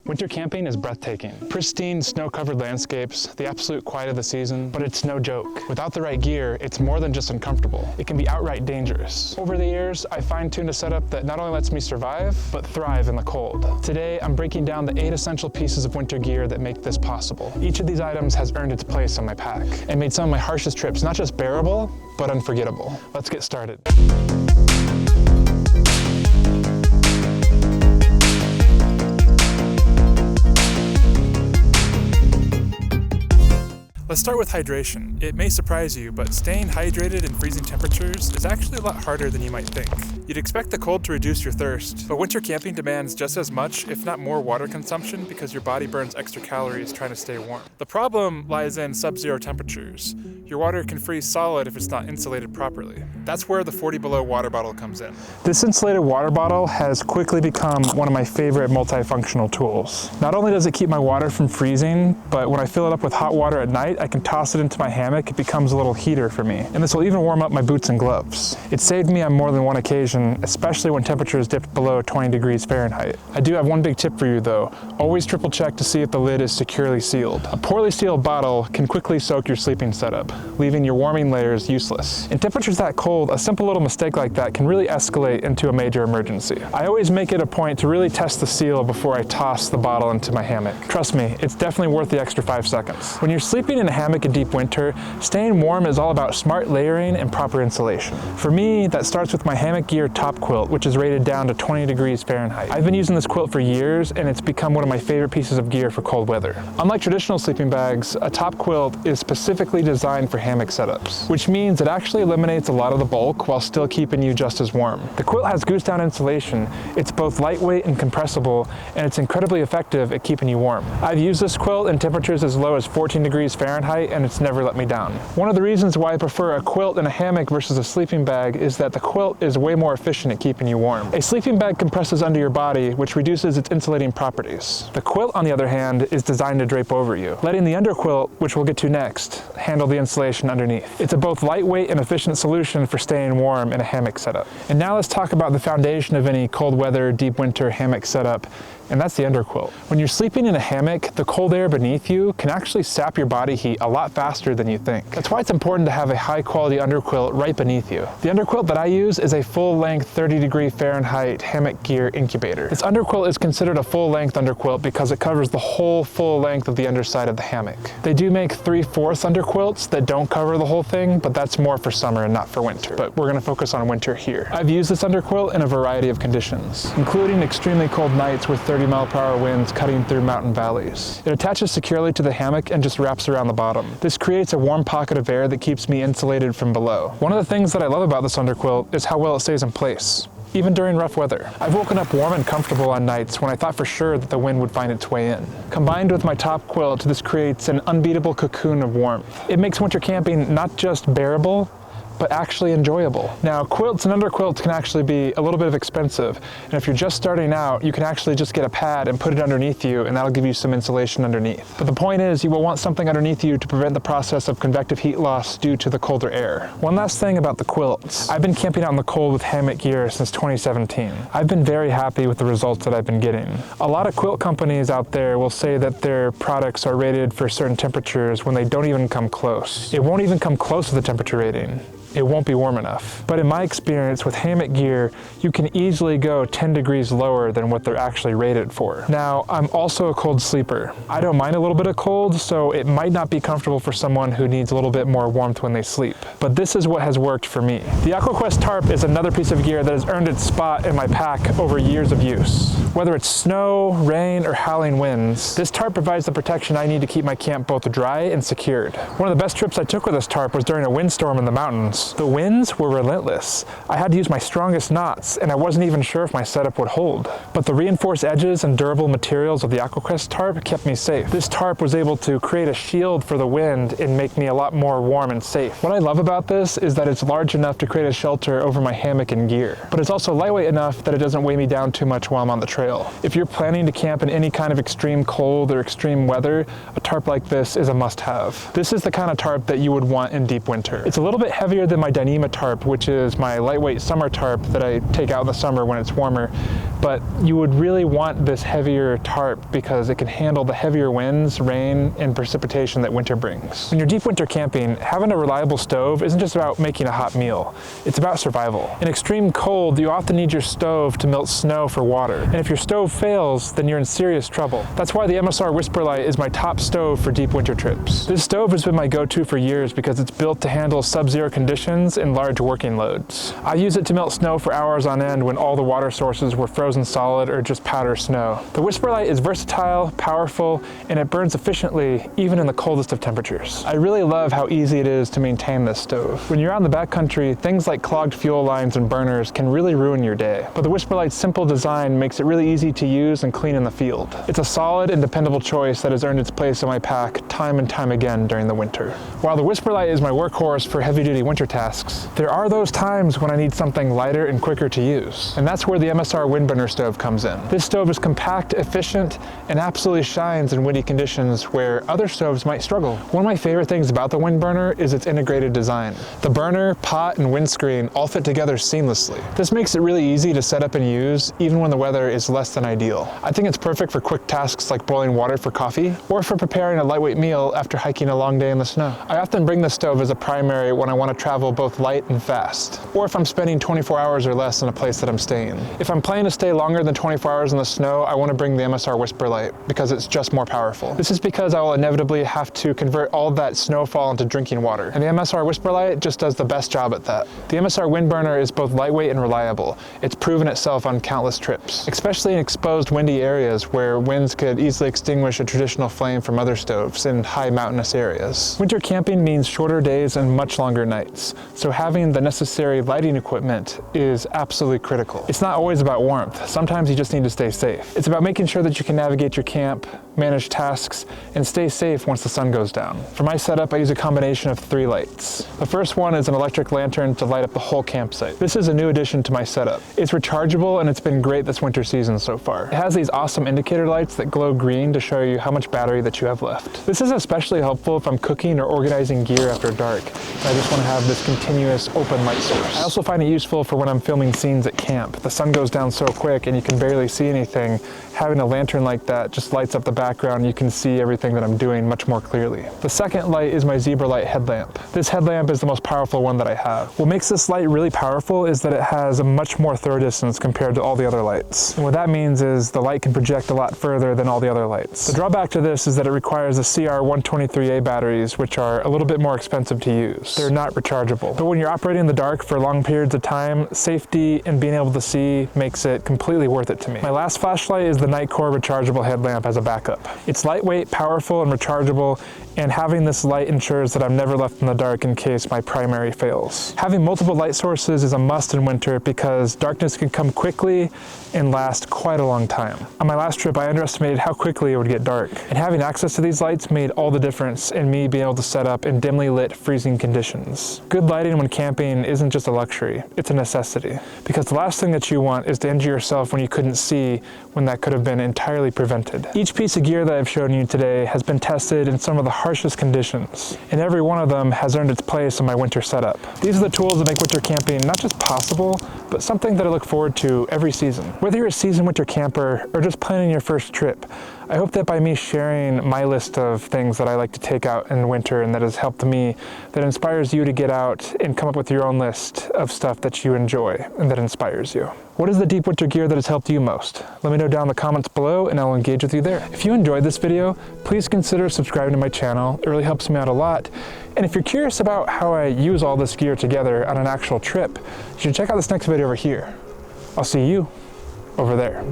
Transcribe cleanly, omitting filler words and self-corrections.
Winter camping is breathtaking. Pristine, snow-covered landscapes, the absolute quiet of the season, but it's no joke. Without the right gear, it's more than just uncomfortable. It can be outright dangerous. Over the years, I fine-tuned a setup that not only lets me survive, but thrive in the cold. Today, I'm breaking down the 8 essential pieces of winter gear that make this possible. Each of these items has earned its place on my pack and made some of my harshest trips not just bearable, but unforgettable. Let's get started. Let's start with hydration. It may surprise you, but staying hydrated in freezing temperatures is actually a lot harder than you might think. You'd expect the cold to reduce your thirst, but winter camping demands just as much, if not more, water consumption because your body burns extra calories trying to stay warm. The problem lies in sub-zero temperatures. Your water can freeze solid if it's not insulated properly. That's where the 40 below water bottle comes in. This insulated water bottle has quickly become one of my favorite multifunctional tools. Not only does it keep my water from freezing, but when I fill it up with hot water at night, I can toss it into my hammock. It becomes a little heater for me. And this will even warm up my boots and gloves. It saved me on more than one occasion, especially when temperatures dipped below 20 degrees Fahrenheit. I do have one big tip for you though. Always triple check to see if the lid is securely sealed. A poorly sealed bottle can quickly soak your sleeping setup, leaving your warming layers useless. In temperatures that cold, a simple little mistake like that can really escalate into a major emergency. I always make it a point to really test the seal before I toss the bottle into my hammock. Trust me, it's definitely worth the extra 5 seconds. When you're sleeping in a hammock in deep winter, staying warm is all about smart layering and proper insulation. For me, that starts with my hammock gear top quilt, which is rated down to 20 degrees Fahrenheit. I've been using this quilt for years, and it's become one of my favorite pieces of gear for cold weather. Unlike traditional sleeping bags, a top quilt is specifically designed for hammock setups, which means it actually eliminates a lot of the bulk while still keeping you just as warm. The quilt has goose down insulation. It's both lightweight and compressible, and it's incredibly effective at keeping you warm. I've used this quilt in temperatures as low as 14 degrees Fahrenheit, and it's never let me down. One of the reasons why I prefer a quilt in a hammock versus a sleeping bag is that the quilt is way more efficient at keeping you warm. A sleeping bag compresses under your body, which reduces its insulating properties. The quilt, on the other hand, is designed to drape over you, letting the underquilt, which we'll get to next, handle the insulation underneath. It's a both lightweight and efficient solution for staying warm in a hammock setup. And now let's talk about the foundation of any cold weather, deep winter hammock setup, and that's the underquilt. When you're sleeping in a hammock, the cold air beneath you can actually sap your body heat a lot faster than you think. That's why it's important to have a high quality underquilt right beneath you. The underquilt that I use is a full-length 30 degree Fahrenheit hammock gear incubator. This underquilt is considered a full-length underquilt because it covers the whole full length of the underside of the hammock. They do make 3/4 underquilts that don't cover the whole thing, but that's more for summer and not for winter. But we're gonna focus on winter here. I've used this underquilt in a variety of conditions, including extremely cold nights with 30-mile-per-hour winds cutting through mountain valleys. It attaches securely to the hammock and just wraps around the bottom. This creates a warm pocket of air that keeps me insulated from below. One of the things that I love about this underquilt is how well it stays in place, even during rough weather. I've woken up warm and comfortable on nights when I thought for sure that the wind would find its way in. Combined with my top quilt, this creates an unbeatable cocoon of warmth. It makes winter camping not just bearable, but actually enjoyable. Now, quilts and underquilts can actually be a little bit expensive, and if you're just starting out, you can actually just get a pad and put it underneath you, and that'll give you some insulation underneath. But the point is, you will want something underneath you to prevent the process of convective heat loss due to the colder air. One last thing about the quilts. I've been camping out in the cold with hammock gear since 2017. I've been very happy with the results that I've been getting. A lot of quilt companies out there will say that their products are rated for certain temperatures when they don't even come close. It won't even come close to the temperature rating. It won't be warm enough. But in my experience with hammock gear, you can easily go 10 degrees lower than what they're actually rated for. Now, I'm also a cold sleeper. I don't mind a little bit of cold, so it might not be comfortable for someone who needs a little bit more warmth when they sleep. But this is what has worked for me. The AquaQuest Tarp is another piece of gear that has earned its spot in my pack over years of use. Whether it's snow, rain, or howling winds, this tarp provides the protection I need to keep my camp both dry and secured. One of the best trips I took with this tarp was during a windstorm in the mountains. The winds were relentless. I had to use my strongest knots, and I wasn't even sure if my setup would hold. But the reinforced edges and durable materials of the AquaQuest tarp kept me safe. This tarp was able to create a shield for the wind and make me a lot more warm and safe. What I love about this is that it's large enough to create a shelter over my hammock and gear, but it's also lightweight enough that it doesn't weigh me down too much while I'm on the trail. If you're planning to camp in any kind of extreme cold or extreme weather, a tarp like this is a must-have. This is the kind of tarp that you would want in deep winter. It's a little bit heavier than my Dyneema tarp, which is my lightweight summer tarp that I take out in the summer when it's warmer. But you would really want this heavier tarp because it can handle the heavier winds, rain, and precipitation that winter brings. When you're deep winter camping, having a reliable stove isn't just about making a hot meal. It's about survival. In extreme cold, you often need your stove to melt snow for water. And if your stove fails, then you're in serious trouble. That's why the MSR Whisperlight is my top stove for deep winter trips. This stove has been my go-to for years because it's built to handle sub-zero conditions and large working loads. I use it to melt snow for hours on end when all the water sources were frozen solid or just powder snow. The Whisperlight is versatile, powerful, and it burns efficiently even in the coldest of temperatures. I really love how easy it is to maintain this stove. When you're out in the backcountry, things like clogged fuel lines and burners can really ruin your day. But the Whisperlight's simple design makes it really easy to use and clean in the field. It's a solid and dependable choice that has earned its place in my pack time and time again during the winter. While the Whisperlight is my workhorse for heavy-duty winter tasks, there are those times when I need something lighter and quicker to use. And that's where the MSR Windburner stove comes in. This stove is compact, efficient, and absolutely shines in windy conditions where other stoves might struggle. One of my favorite things about the Windburner is its integrated design. The burner, pot, and windscreen all fit together seamlessly. This makes it really easy to set up and use even when the weather is less than ideal. I think it's perfect for quick tasks like boiling water for coffee or for preparing a lightweight meal after hiking a long day in the snow. I often bring the stove as a primary when I want to travel both light and fast, or if I'm spending 24 hours or less in a place that I'm staying. If I'm planning to stay longer than 24 hours in the snow, I want to bring the MSR Whisperlight because it's just more powerful. This is because I will inevitably have to convert all of that snowfall into drinking water, and the MSR Whisperlight just does the best job at that. The MSR Windburner is both lightweight and reliable. It's proven itself on countless trips, especially in exposed windy areas where winds could easily extinguish a traditional flame from other stoves in high mountainous areas. Winter camping means shorter days and much longer nights, so having the necessary lighting equipment is absolutely critical. It's not always about warmth. Sometimes you just need to stay safe. It's about making sure that you can navigate your camp, manage tasks, and stay safe once the sun goes down. For my setup, I use a combination of 3 lights. The first one is an electric lantern to light up the whole campsite. This is a new addition to my setup. It's rechargeable and it's been great this winter season so far. It has these awesome indicator lights that glow green to show you how much battery that you have left. This is especially helpful if I'm cooking or organizing gear after dark, and I just want to have this continuous open light source. I also find it useful for when I'm filming scenes at camp. The sun goes down so quick and you can barely see anything. Having a lantern like that just lights up the background. You can see everything that I'm doing much more clearly. The second light is my Zebra Light headlamp. This headlamp is the most powerful one that I have. What makes this light really powerful is that it has a much more throw distance compared to all the other lights. And what that means is the light can project a lot further than all the other lights. The drawback to this is that it requires the CR123A batteries, which are a little bit more expensive to use. They're not rechargeable. But when you're operating in the dark for long periods of time, safety and being able to see makes it completely worth it to me. My last flashlight is the Nightcore rechargeable headlamp as a backup. It's lightweight, powerful, and rechargeable, and having this light ensures that I'm never left in the dark in case my primary fails. Having multiple light sources is a must in winter because darkness can come quickly and last quite a long time. On my last trip, I underestimated how quickly it would get dark, and having access to these lights made all the difference in me being able to set up in dimly lit, freezing conditions. Good lighting when camping isn't just a luxury, it's a necessity, because the last thing that you want is to injure yourself when you couldn't see when that could have been entirely prevented. Each piece of gear that I've shown you today has been tested in some of the harshest conditions, and every one of them has earned its place in my winter setup. These are the tools that make winter camping not just possible, but something that I look forward to every season. Whether you're a seasoned winter camper or just planning your first trip, I hope that by me sharing my list of things that I like to take out in winter and that has helped me, that inspires you to get out and come up with your own list of stuff that you enjoy and that inspires you. What is the deep winter gear that has helped you most? Let me know down in the comments below and I'll engage with you there. If you enjoyed this video, please consider subscribing to my channel. It really helps me out a lot. And if you're curious about how I use all this gear together on an actual trip, you should check out this next video over here. I'll see you over there.